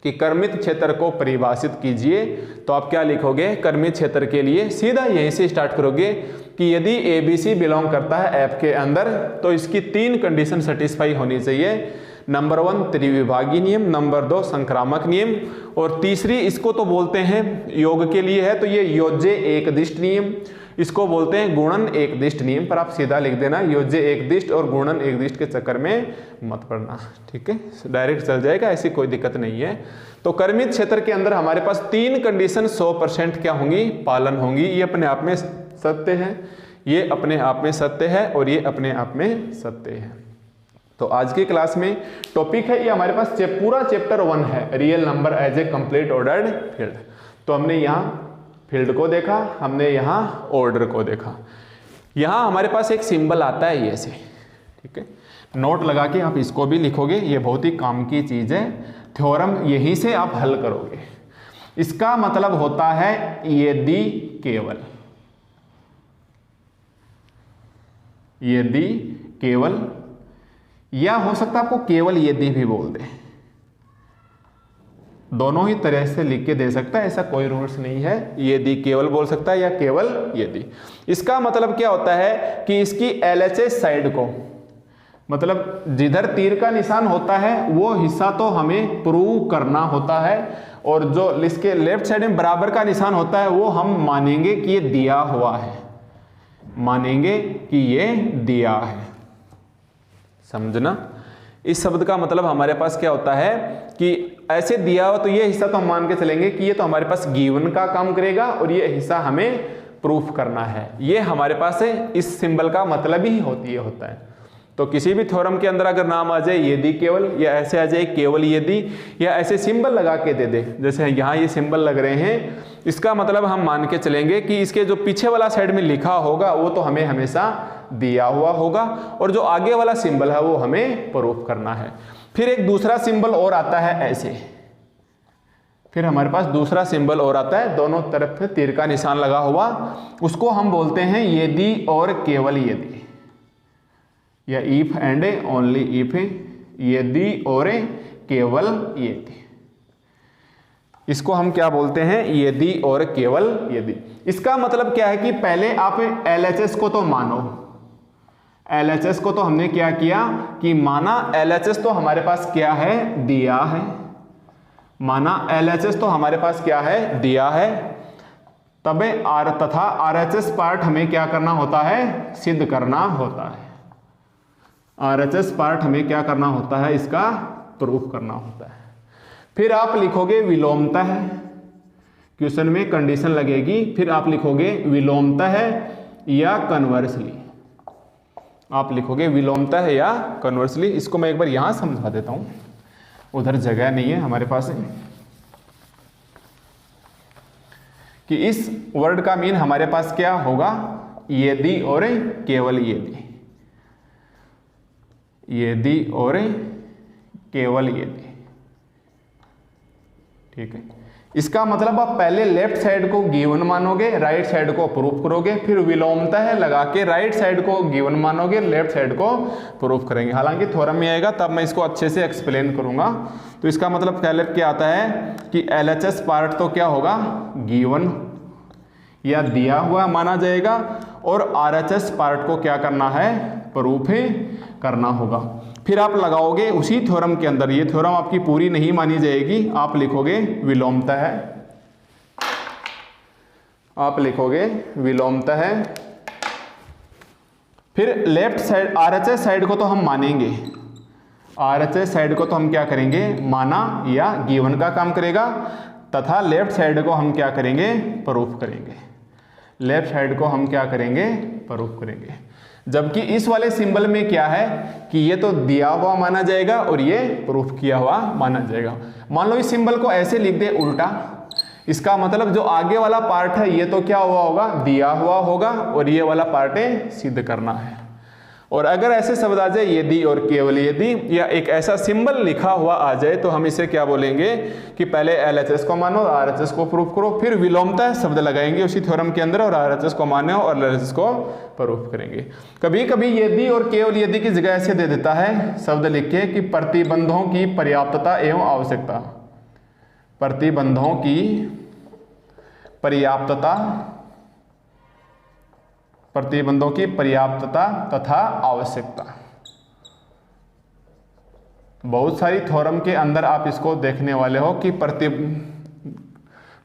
कि कर्मित क्षेत्र को परिभाषित कीजिए, तो आप क्या लिखोगे कर्मित क्षेत्र के लिए? सीधा यहीं से स्टार्ट करोगे कि यदि ABC बिलोंग करता है F के अंदर तो इसकी 3 कंडीशन सेटिस्फाई होनी चाहिए। नंबर 1 त्रिविभागीय नियम, नंबर 2 संक्रामक नियम, और तीसरी इसको तो बोलते हैं योग के लिए है तो ये योज्य एकदिष्ट नियम, इसको बोलते हैं गुणन एकदिष्ट नियम। पर आप सीधा लिख देना योज्य एकदिष्ट और गुणन एकदिष्ट के चक्कर में मत पड़ना, ठीक है, डायरेक्ट चल जाएगा, ऐसी कोई दिक्कत नहीं है। तो कर्मित क्षेत्र के अंदर हमारे पास 3 कंडीशन 100% क्या होंगी? पालन होंगी। ये अपने आप में सत्य है, ये अपने आप में सत्य है और ये अपने आप में सत्य है। तो आज की क्लास में टॉपिक है ये हमारे पास पूरा चैप्टर 1 है, real number as a complete ordered field. तो हमने यहाँ फील्ड को देखा, हमने यहाँ ऑर्डर को देखा। यहाँ हमारे पास एक सिंबल आता है ये से, ठीक है, नोट लगा के आप इसको भी लिखोगे, ये बहुत ही काम की चीज है। थ्योरम यहीं से आप हल करोगे। इसका मतलब होता है यदि केवल, यदि केवल, या हो सकता है आपको केवल यदि भी बोल दे, दोनों ही तरह से लिख के दे सकता है, ऐसा कोई रूल्स नहीं है। यदि केवल बोल सकता है या केवल यदि। इसका मतलब क्या होता है कि इसकी LHS साइड को, मतलब जिधर तीर का निशान होता है वो हिस्सा तो हमें प्रूव करना होता है, और जो इसके लेफ्ट साइड में बराबर का निशान होता है वो हम मानेंगे कि ये दिया हुआ है, मानेंगे कि ये दिया है। समझना? इस शब्द का मतलब हमारे पास क्या होता है कि ऐसे दिया हो तो ये हिस्सा तो हम मान के चलेंगे कि ये तो हमारे पास गिवन का काम करेगा और ये हिस्सा हमें प्रूफ करना है। ये हमारे पास है, इस सिंबल का मतलब ही होता है। तो किसी भी थ्योरम के अंदर अगर नाम आ जाए यदि केवल, या ऐसे आ जाए केवल यदि, या ऐसे सिंबल लगा के दे दे, जैसे यहाँ ये सिंबल लग रहे हैं, इसका मतलब हम मान के चलेंगे कि इसके जो पीछे वाला साइड में लिखा होगा वो तो हमें हमेशा दिया हुआ होगा, और जो आगे वाला सिंबल है वो हमें प्रूफ करना है। फिर एक दूसरा सिंबल और आता है ऐसे, फिर हमारे पास दूसरा सिंबल और आता है, दोनों तरफ में तीर का निशान लगा हुआ, उसको हम बोलते हैं यदि और केवल यदि, या इफ एंड ओनली इफ, यदि और केवल यदि। इसको हम क्या बोलते हैं? यदि और केवल यदि। इसका मतलब क्या है कि पहले आप LHS को तो मानो, LHS को तो हमने क्या किया कि माना LHS तो हमारे पास क्या है? दिया है। माना LHS तो हमारे पास क्या है? दिया है। तब तथा RHS पार्ट हमें क्या करना होता है? सिद्ध करना होता है। RHS पार्ट हमें क्या करना होता है? इसका प्रूफ करना होता है। फिर आप लिखोगे विलोमता है, क्वेश्चन में कंडीशन लगेगी, फिर आप लिखोगे विलोमता है या कन्वर्सली, आप लिखोगे विलोमता है या कन्वर्सली। इसको मैं एक बार यहां समझा देता हूं, उधर जगह नहीं है हमारे पास, कि इस वर्ड का मीन हमारे पास क्या होगा? यदि और केवल यदि, यदि और केवल यदि, ठीक है। इसका मतलब आप पहले लेफ्ट साइड को गिवन मानोगे, राइट साइड को प्रूफ करोगे, फिर विलोमता है लगा के राइट साइड को गिवन मानोगे, लेफ्ट साइड को प्रूफ करेंगे। हालांकि थ्योरम में आएगा तब मैं इसको अच्छे से एक्सप्लेन करूंगा। तो इसका मतलब क्या आता है कि LHS पार्ट तो क्या होगा? गिवन या दिया हुआ माना जाएगा, और RHS पार्ट को क्या करना है? प्रूफ करना होगा। फिर आप लगाओगे उसी थ्योरम के अंदर, ये थ्योरम आपकी पूरी नहीं मानी जाएगी, आप लिखोगे विलोमता है, आप लिखोगे विलोमता है। फिर लेफ्ट साइड RHS साइड को तो हम मानेंगे, RHS साइड को तो हम क्या करेंगे? माना या गिवन का काम करेगा, तथा लेफ्ट साइड को हम क्या करेंगे? प्रूफ करेंगे। लेफ्ट साइड को हम क्या करेंगे? प्रूफ करेंगे। जबकि इस वाले सिंबल में क्या है कि ये तो दिया हुआ माना जाएगा और ये प्रूफ किया हुआ माना जाएगा। मान लो इस सिंबल को ऐसे लिख दे उल्टा, इसका मतलब जो आगे वाला पार्ट है ये तो क्या हुआ होगा? दिया हुआ होगा, और ये वाला पार्ट है सिद्ध करना है। और अगर ऐसे शब्द आ जाए यदि और केवल यदि, या एक ऐसा सिंबल लिखा हुआ आ जाए, तो हम इसे क्या बोलेंगे कि पहले LHS को मानो, RHS को प्रूफ करो, फिर विलोमतः शब्द लगाएंगे उसी थ्योरम के अंदर और RHS को मानो और LHS को प्रूफ करेंगे। कभी कभी यदि और केवल यदि की जगह ऐसे दे देता है शब्द लिख के कि प्रतिबंधों की पर्याप्तता एवं आवश्यकता, प्रतिबंधों की पर्याप्तता, प्रतिबंधों की पर्याप्तता तथा आवश्यकता। बहुत सारी थ्योरम के अंदर आप इसको देखने वाले हो कि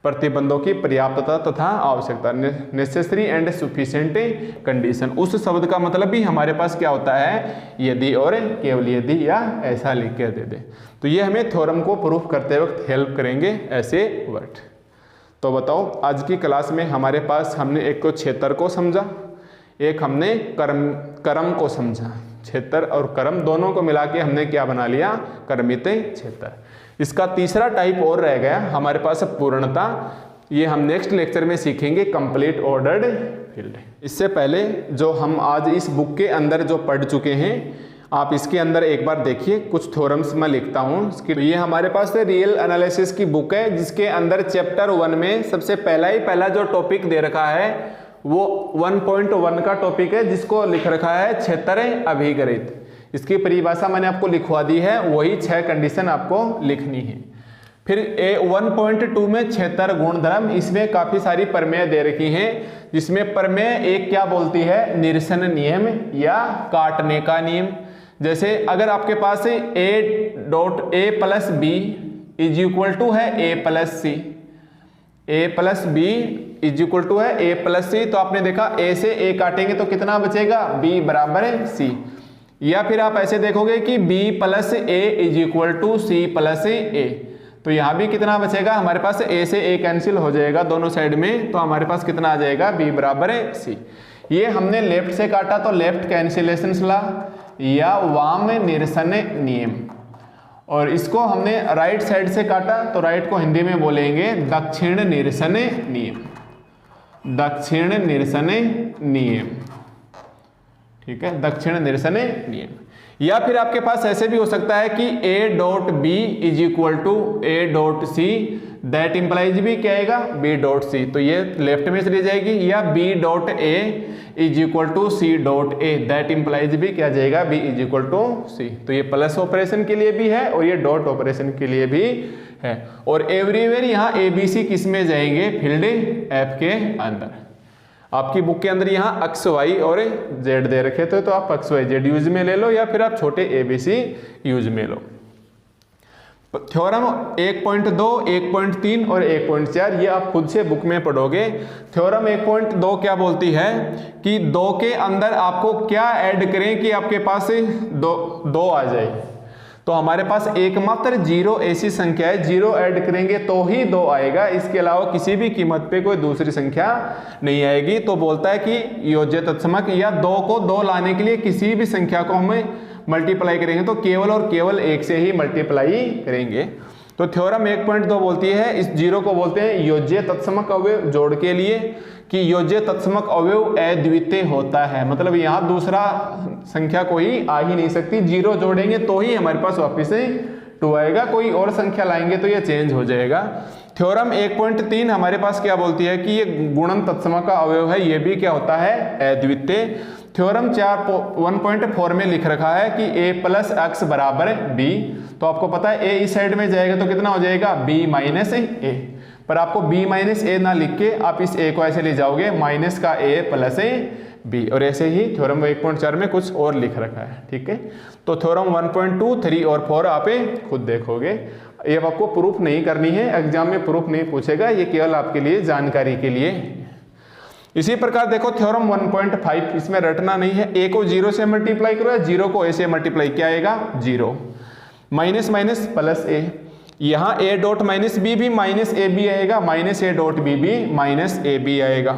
प्रतिबंधों की पर्याप्तता तथा आवश्यकता, नेसेसरी एंड सफिशिएंट कंडीशन। उस शब्द का मतलब भी हमारे पास क्या होता है, यदि और केवल यदि, या ऐसा लिख के दे दे। तो ये हमें थ्योरम को प्रूफ करते वक्त हेल्प करेंगे ऐसे वर्ड। तो बताओ, आज की क्लास में हमारे पास हमने एक तो क्षेत्र को समझा, एक हमने कर्म को समझा। क्षेत्र और कर्म दोनों को मिला के हमने क्या बना लिया, कर्मित क्षेत्र। इसका तीसरा टाइप और रह गया हमारे पास पूर्णता। ये हम नेक्स्ट लेक्चर में सीखेंगे, कंप्लीट ऑर्डर्ड फील्ड। इससे पहले जो हम आज इस बुक के अंदर जो पढ़ चुके हैं, आप इसके अंदर एक बार देखिए, कुछ थ्योरम्स मैं लिखता हूँ। ये हमारे पास रियल एनालिसिस की बुक है, जिसके अंदर चैप्टर 1 में सबसे पहला जो टॉपिक दे रखा है वो 1.1 का टॉपिक है, जिसको लिख रखा है क्षेत्र अभिगरित। इसकी परिभाषा मैंने आपको लिखवा दी है, वही 6 कंडीशन आपको लिखनी है। फिर 1.2 में क्षेत्र गुणधर्म, इसमें काफी सारी प्रमेय दे रखी हैं, जिसमें प्रमेय एक क्या बोलती है, निरसन नियम या काटने का नियम। जैसे अगर आपके पास A plus B is equal to है A plus C, A plus B is equal to है A प्लस सी, तो आपने देखा A से A काटेंगे तो कितना बचेगा, B बराबर है C। या फिर आप ऐसे देखोगे कि B plus A is equal to C plus A, तो यहाँ भी कितना बचेगा हमारे पास, A से A कैंसिल हो जाएगा दोनों साइड में, तो हमारे पास कितना आ जाएगा, B बराबर है C। ये हमने लेफ्ट से काटा तो लेफ्ट कैंसिलेशन लॉ या वाम निरसन नियम, और इसको हमने राइट साइड से काटा तो राइट को हिंदी में बोलेंगे दक्षिण निरसन नियम, दक्षिण निरसन नियम। ठीक है, दक्षिण निरसन नियम। या फिर आपके पास ऐसे भी हो सकता है कि A dot B is equal to A dot C, that implies भी क्या आएगा, B डॉट सी, तो ये लेफ्ट में चली जाएगी। या B dot A is equal to C dot A, that implies भी क्या जाएगा, B is equal to C। तो ये प्लस ऑपरेशन के लिए भी है और ये डॉट ऑपरेशन के लिए भी है। और एवरीवेयर यहाँ ABC किस में जाएंगे, फील्ड F के अंदर। आपकी बुक के अंदर यहाँ अक्स वाई और जेड दे रखे थे, तो आप अक्स वाई जेड यूज में ले लो, या फिर आप छोटे ABC यूज में लो। थ्योरम 1.2, 1.3 और 1.4 ये आप खुद से बुक में पढ़ोगे। थ्योरम 1.2 क्या बोलती है कि 2 के अंदर आपको क्या ऐड करें कि आपके पास 2 आ जाए। तो हमारे पास एकमात्र 0 ऐसी संख्या है, 0 ऐड करेंगे तो ही 2 आएगा, इसके अलावा किसी भी कीमत पे कोई दूसरी संख्या नहीं आएगी। तो बोलता है कि योज्य तत्समक, या 2 को 2 लाने के लिए किसी भी संख्या को हमें मल्टीप्लाई करेंगे तो केवल और केवल 1 से ही मल्टीप्लाई करेंगे। तो थ्योरम 1.2 बोलती है, इस 0 को बोलते हैं योज्य तत्समक अवयव, जोड़ के लिए कि योज्य तत्समक अवयव अद्वितीय होता है, मतलब यहाँ दूसरा संख्या कोई आ ही नहीं सकती। 0 जोड़ेंगे तो ही हमारे पास वापिस 2 आएगा, कोई और संख्या लाएंगे तो ये चेंज हो जाएगा। थ्योरम 1.3 हमारे पास क्या बोलती है कि ये गुणन तत्समक का अवयव है, ये भी क्या होता है, अद्वितीय। थ्योरम 1.4 में लिख रखा है कि A प्लस एक्स बराबर B, तो आपको पता है A इस साइड में जाएगा तो कितना हो जाएगा, B माइनस A, पर आपको B माइनस A ना लिख के आप इस A को ऐसे ले जाओगे, माइनस का A प्लस B, और ऐसे ही थ्योरम 1.4 में कुछ और लिख रखा है। ठीक है, तो थ्योरम 1.2, 3 और 4 आप खुद देखोगे, ये आपको प्रूफ नहीं करनी है, एग्जाम में प्रूफ नहीं पूछेगा, ये केवल आपके लिए जानकारी के लिए। इसी प्रकार देखो थ्योरम 1.5, इसमें रटना नहीं है, A को 0 से मल्टीप्लाई करो, 0 को A से मल्टीप्लाई, क्या आएगा, 0, माइनस माइनस प्लस A, यहाँ A डॉट माइनस बी भी माइनस ए बी आएगा, माइनस A डॉट बी भी माइनस ए बी आएगा,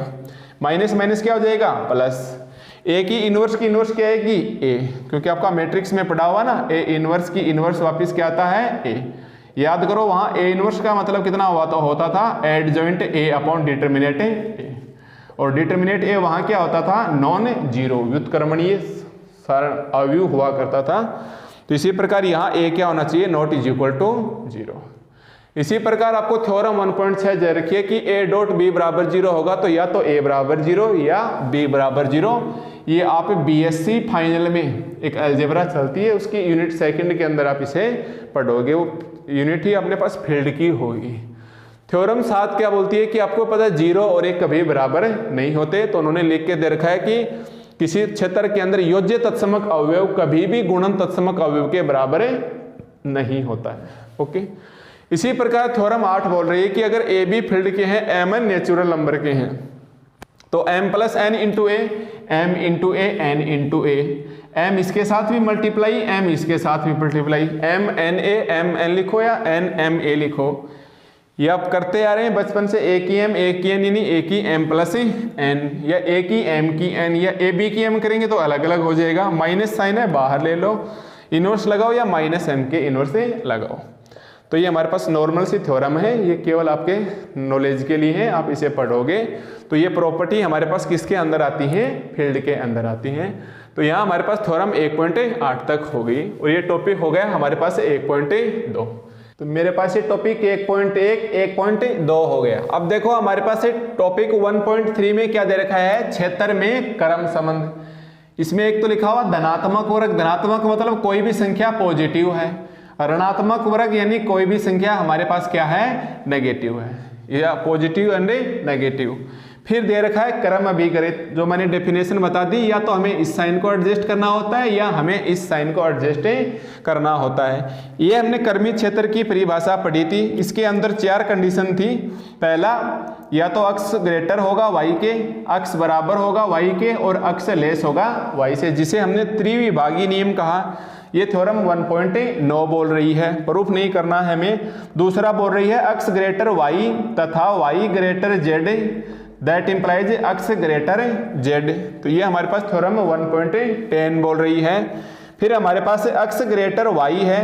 माइनस माइनस क्या हो जाएगा, प्लस। A की इनवर्स क्या आएगी, A, क्योंकि आपका मैट्रिक्स में पढ़ा हुआ ना, A इनवर्स की इनवर्स वापिस क्या आता है, A। याद करो वहाँ A इनवर्स का मतलब कितना होता था, adjoint A upon determinate A, और डिटर्मिनेट A वहाँ क्या होता था, नॉन जीरो, व्युत्क्रमणीय सारण अवयव हुआ करता था। तो इसी प्रकार यहाँ a क्या होना चाहिए, नॉट इज इक्वल टू 0। इसी प्रकार आपको थ्योरम 1.6 दे रखी है कि a डॉट b बराबर 0 होगा, तो या तो a बराबर 0 या b बराबर 0। ये आप बीएससी फाइनल में एक अलजेब्रा चलती है, उसकी यूनिट सेकंड के अंदर आप इसे पढ़ोगे, वो यूनिट ही अपने पास फील्ड की होगी। थ्योरम 7 क्या बोलती है कि आपको पता है 0 और 1 कभी बराबर नहीं होते, तो उन्होंने लिख के दे रखा है कि किसी क्षेत्र के अंदर योज्य तत्समक अवयव कभी भी गुणन तत्समक अवयव के बराबर नहीं होता है। ओके, इसी प्रकार थ्योरम 8 बोल रही है कि अगर ए बी फील्ड के हैं, एम एन नेचुरल नंबर के हैं, तो m plus N into A, M into A, N into A, M इसके साथ भी मल्टीप्लाई, एम इसके साथ भी multiply, M N A, M N लिखो या एन एम ए लिखो, ये आप करते आ रहे हैं बचपन से। ए की एम, ए की एन, यानी ए की एम प्लस एन, या ए की एम की एन, या ए बी की एम करेंगे तो अलग अलग हो जाएगा। माइनस साइन है, बाहर ले लो, इनवर्स लगाओ या माइनस एम के इनवर्स से लगाओ। तो ये हमारे पास नॉर्मल सी थ्योरम है, ये केवल आपके नॉलेज के लिए है, आप इसे पढ़ोगे तो ये प्रॉपर्टी हमारे पास किसके अंदर आती है, फील्ड के अंदर आती हैं। तो यहाँ हमारे पास थ्योरम 1.8 तक हो गई और ये टॉपिक हो गया हमारे पास 1.2। तो मेरे पास ये टॉपिक 1.1, 1.2 हो गया। अब देखो हमारे पास टॉपिक 1.3 में क्या दे रखा है, क्षेत्र में क्रम संबंध। इसमें एक तो लिखा हुआ धनात्मक वर्ग, धनात्मक मतलब कोई भी संख्या पॉजिटिव है, ऋणात्मक वर्ग यानी कोई भी संख्या हमारे पास क्या है, नेगेटिव है, या पॉजिटिव एंड नेगेटिव। फिर दे रखा है क्रम अभिकरित, जो मैंने डेफिनेशन बता दी, या तो हमें इस साइन को एडजस्ट करना होता है या हमें इस साइन को एडजस्ट करना होता है। ये हमने क्रमित क्षेत्र की परिभाषा पढ़ी थी, इसके अंदर 4 कंडीशन थी। पहला, या तो अक्ष ग्रेटर होगा y के, अक्ष बराबर होगा y के और अक्ष लेस होगा y से, जिसे हमने त्रिविभागीय नियम कहा। ये थ्योरम 1.9 बोल रही है, प्रूफ नहीं करना है हमें। दूसरा बोल रही है अक्ष ग्रेटर y तथा y greater z, that implies अक्ष ग्रेटर z। तो ये हमारे पास थ्योरम 1.10 बोल रही है। फिर हमारे पास अक्ष ग्रेटर y है,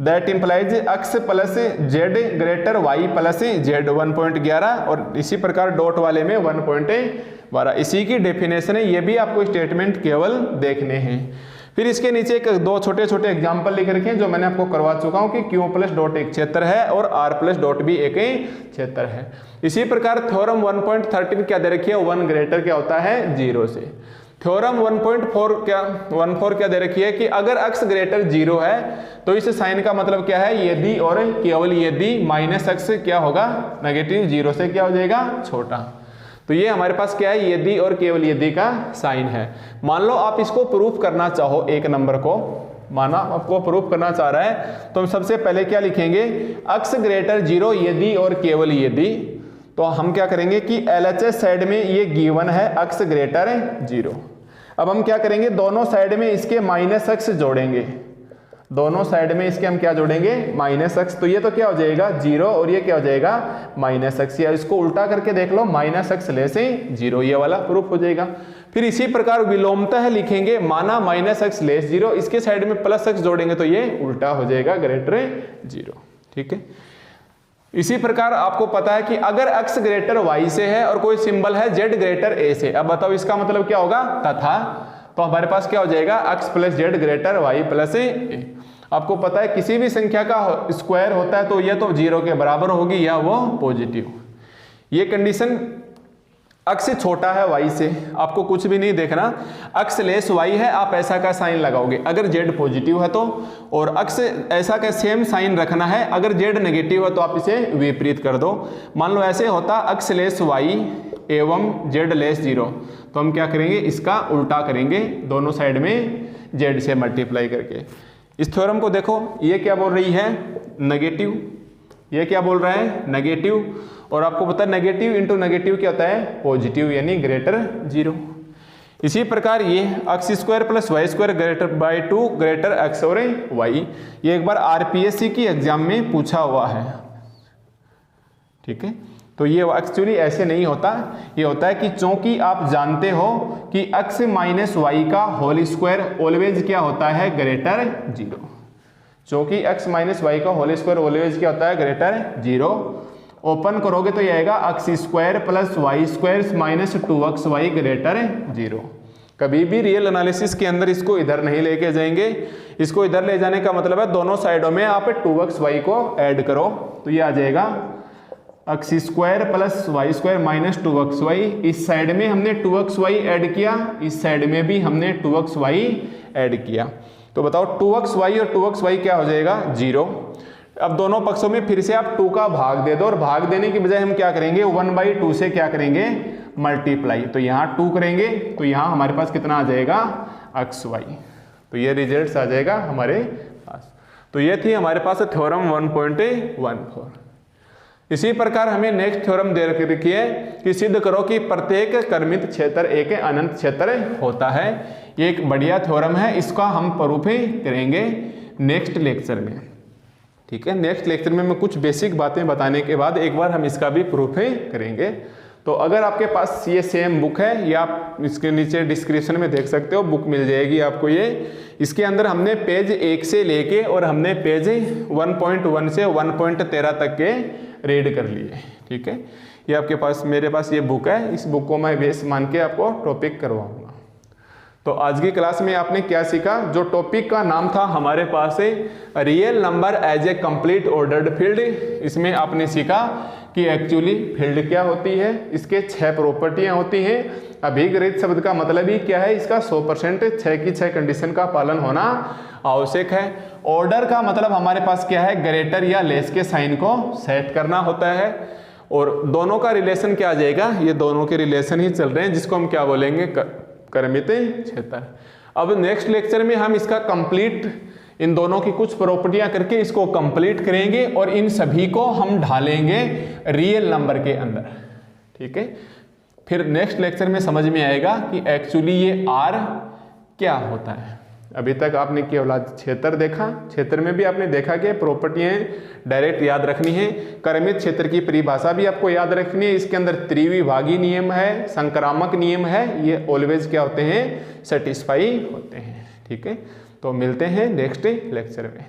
दैट इंप्लाइज अक्ष plus z greater y plus z 1.11, और इसी प्रकार डॉट वाले में 1.12। इसी की डेफिनेशन है, ये भी आपको स्टेटमेंट केवल देखने हैं। फिर इसके नीचे दो छोटे छोटे एग्जाम्पल लिख रखे हैं जो मैंने आपको करवा चुका हूं कि Q प्लस डॉट एक क्षेत्र है और R प्लस डॉट भी एक क्षेत्र है। इसी प्रकार थ्योरम 1.13 क्या दे रखी है, 1 ग्रेटर क्या होता है 0 से। थ्योरम 1.14 क्या दे रखी है कि अगर अक्ष ग्रेटर 0 है तो इस साइन का मतलब क्या है, यदि और केवल यदि माइनस अक्ष क्या होगा, नेगेटिव, 0 से क्या हो जाएगा, छोटा। तो ये हमारे पास क्या है, यदि और केवल यदि का साइन है। मान लो आप इसको प्रूफ करना चाहो, एक नंबर को माना आपको प्रूफ करना चाह रहा है, तो हम सबसे पहले क्या लिखेंगे, अक्ष ग्रेटर 0 यदि और केवल यदि। तो हम क्या करेंगे कि LHS साइड में ये गिवन है अक्ष ग्रेटर 0। अब हम क्या करेंगे, दोनों साइड में इसके माइनस अक्ष जोड़ेंगे, दोनों साइड में इसके हम क्या जोड़ेंगे, माइनस अक्ष। तो ये तो क्या हो जाएगा 0 और ये क्या हो जाएगा माइनस अक्ष, या इसको उल्टा करके देख लो, माइनस अक्ष ले से 0, ये वाला प्रूफ हो जाएगा। फिर इसी प्रकार विलोमतः लिखेंगे, माना माइनस अक्ष लेस 0, इसके साइड में प्लस अक्ष जोड़ेंगे तो ये उल्टा हो जाएगा ग्रेटर 0। ठीक है, इसी प्रकार आपको पता है कि अगर अक्ष ग्रेटर y से है और कोई सिंबल है z ग्रेटर a से, अब बताओ इसका मतलब क्या होगा, तथा। तो हमारे पास क्या हो जाएगा, अक्ष plus z greater y plus a। आपको पता है किसी भी संख्या का स्क्वायर होता है तो यह तो 0 के बराबर होगी या वो पॉजिटिव। ये कंडीशन अक्ष छोटा है y से, आपको कुछ भी नहीं देखना, अक्ष लेस y है, आप ऐसा का साइन लगाओगे अगर z पॉजिटिव है तो, और अक्ष ऐसा का सेम साइन रखना है, अगर z नेगेटिव है तो आप इसे विपरीत कर दो। मान लो ऐसे होता अक्ष लेस y एवं z लेस 0, तो हम क्या करेंगे, इसका उल्टा करेंगे, दोनों साइड में z से मल्टीप्लाई करके। इस थ्योरम को देखो, ये क्या बोल रही है, नेगेटिव, ये क्या बोल रहा है, नेगेटिव, और आपको पता है नेगेटिव इंटू नेगेटिव क्या होता है, पॉजिटिव, यानी ग्रेटर 0। इसी प्रकार ये x square plus Y square greater by 2 greater x और वाई, ये एक बार RPSC की एग्जाम में पूछा हुआ है। ठीक है, तो ये एक्चुअली ऐसे नहीं होता, ये होता है कि चूंकि आप जानते हो कि x माइनस वाई का होल स्क्वायर ऑलवेज क्या होता है, ग्रेटर 0। चूंकि x माइनस वाई का होल स्क्वायर ऑलवेज क्या होता है, ग्रेटर 0। ओपन करोगे तो ये आएगा x square plus Y square minus 2xy greater 0। कभी भी रियल एनालिसिस के अंदर इसको इधर नहीं लेके जाएंगे। इसको इधर ले जाने का मतलब है दोनों साइडों में आप 2xy को ऐड करो, तो ये आ जाएगा x square plus Y square minus 2xy। इस साइड में हमने 2xy ऐड किया, इस साइड में भी हमने 2xy ऐड किया, तो बताओ 2xy और 2xy क्या हो जाएगा 0। अब दोनों पक्षों में फिर से आप 2 का भाग दे दो, और भाग देने की बजाय हम क्या करेंगे 1/2 से क्या करेंगे मल्टीप्लाई, तो यहाँ 2 करेंगे तो यहाँ हमारे पास कितना आ जाएगा xy, तो ये रिजल्ट्स आ जाएगा हमारे पास। तो ये थी हमारे पास थ्योरम 1.14। इसी प्रकार हमें नेक्स्ट थ्योरम दे रखी है कि सिद्ध करो कि प्रत्येक कर्मित क्षेत्र एक अनंत क्षेत्र होता है। ये एक बढ़िया थ्योरम है, इसका हम प्रूफ करेंगे नेक्स्ट लेक्चर में, ठीक है। नेक्स्ट लेक्चर में मैं कुछ बेसिक बातें बताने के बाद एक बार हम इसका भी प्रूफ करेंगे। तो अगर आपके पास ये सेम बुक है, या आप इसके नीचे डिस्क्रिप्शन में देख सकते हो, बुक मिल जाएगी आपको ये। इसके अंदर हमने पेज 1 से लेके और हमने पेज 1.1 से 1.13 तक के रीड कर लिए, ठीक है। ये आपके पास, मेरे पास ये बुक है, इस बुक को मैं बेस मान के आपको टॉपिक करवाऊंगा। तो आज की क्लास में आपने क्या सीखा, जो टॉपिक का नाम था हमारे पास है real number as a complete ordered field. इसमें आपने सीखा कि एक्चुअली फील्ड क्या होती है, इसके 6 प्रॉपर्टियां होती हैं। अभिग्रहित शब्द का मतलब ही क्या है, इसका 100% 6 की 6 कंडीशन का पालन होना आवश्यक है। ऑर्डर का मतलब हमारे पास क्या है, ग्रेटर या लेस के साइन को सेट करना होता है। और दोनों का रिलेशन क्या आ जाएगा, ये दोनों के रिलेशन ही चल रहे हैं, जिसको हम क्या बोलेंगे कर्मित क्षेत्र। अब नेक्स्ट लेक्चर में हम इसका कंप्लीट, इन दोनों की कुछ प्रॉपर्टियां करके इसको कंप्लीट करेंगे और इन सभी को हम ढालेंगे रियल नंबर के अंदर, ठीक है। फिर नेक्स्ट लेक्चर में समझ में आएगा कि एक्चुअली ये आर क्या होता है। अभी तक आपने केवल क्षेत्र देखा, क्षेत्र में भी आपने देखा कि प्रॉपर्टियां डायरेक्ट याद रखनी है। कर्मित क्षेत्र की परिभाषा भी आपको याद रखनी है। इसके अंदर त्रिविभागी नियम है, संक्रामक नियम है, ये ऑलवेज क्या होते हैं, सेटिस्फाई होते हैं, ठीक है। तो मिलते हैं नेक्स्ट लेक्चर में।